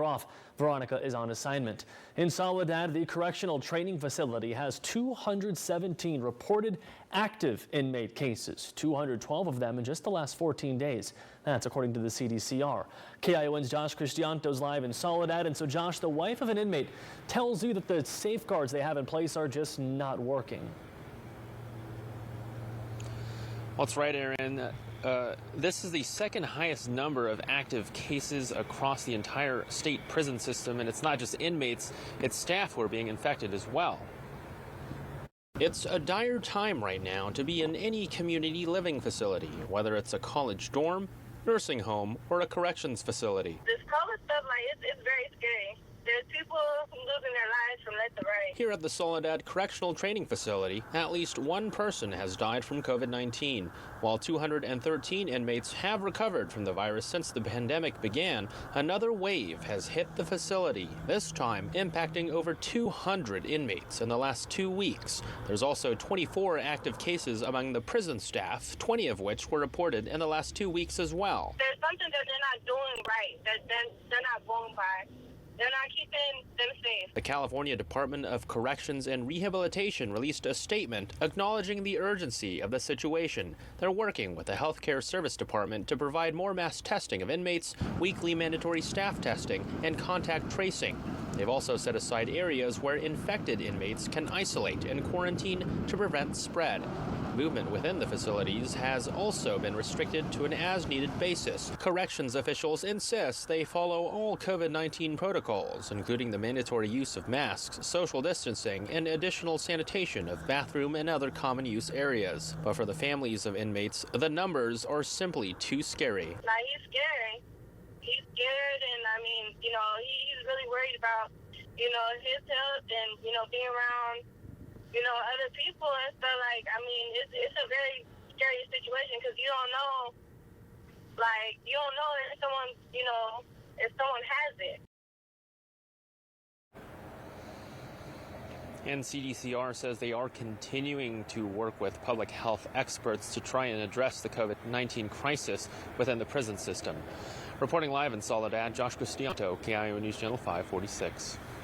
Off. Veronica is on assignment. In Soledad, the Correctional Training Facility has 217 reported active inmate cases, 212 of them in just the last 14 days. That's according to the CDCR. KION's Josh Cristianto's live in Soledad. And so, Josh, the wife of an inmate tells you that the safeguards they have in place are just not working. Well, that's right, Aaron. This is the second highest number of active cases across the entire state prison system, and it's not just inmates, it's staff who are being infected as well. It's a dire time right now to be in any community living facility, whether it's a college dorm, nursing home, or a corrections facility. This COVID stuff, it's very scary. There's people losing their lives from left to right. Here at the Soledad Correctional Training Facility, at least one person has died from COVID-19, while 213 inmates have recovered from the virus since the pandemic began. Another wave has hit the facility, this time impacting over 200 inmates in the last 2 weeks. There's also 24 active cases among the prison staff, 20 of which were reported in the last 2 weeks as well. There's something that they're not doing right, that they're not going by. They're not keeping them safe. The California Department of Corrections and Rehabilitation released a statement acknowledging the urgency of the situation. They're working with the Healthcare Service Department to provide more mass testing of inmates, weekly mandatory staff testing, and contact tracing. They've also set aside areas where infected inmates can isolate and quarantine to prevent spread. Movement within the facilities has also been restricted to an as-needed basis. Corrections officials insist they follow all COVID-19 protocols, including the mandatory use of masks, social distancing, and additional sanitation of bathroom and other common use areas. But for the families of inmates, the numbers are simply too scary. He's scary. He's scared, and he's really worried about, his health and, being around other people and stuff. It's a very scary situation because you don't know if someone has it. And CDCR says they are continuing to work with public health experts to try and address the COVID-19 crisis within the prison system. Reporting live in Soledad, Josh Cristianto, KIO News Channel 546.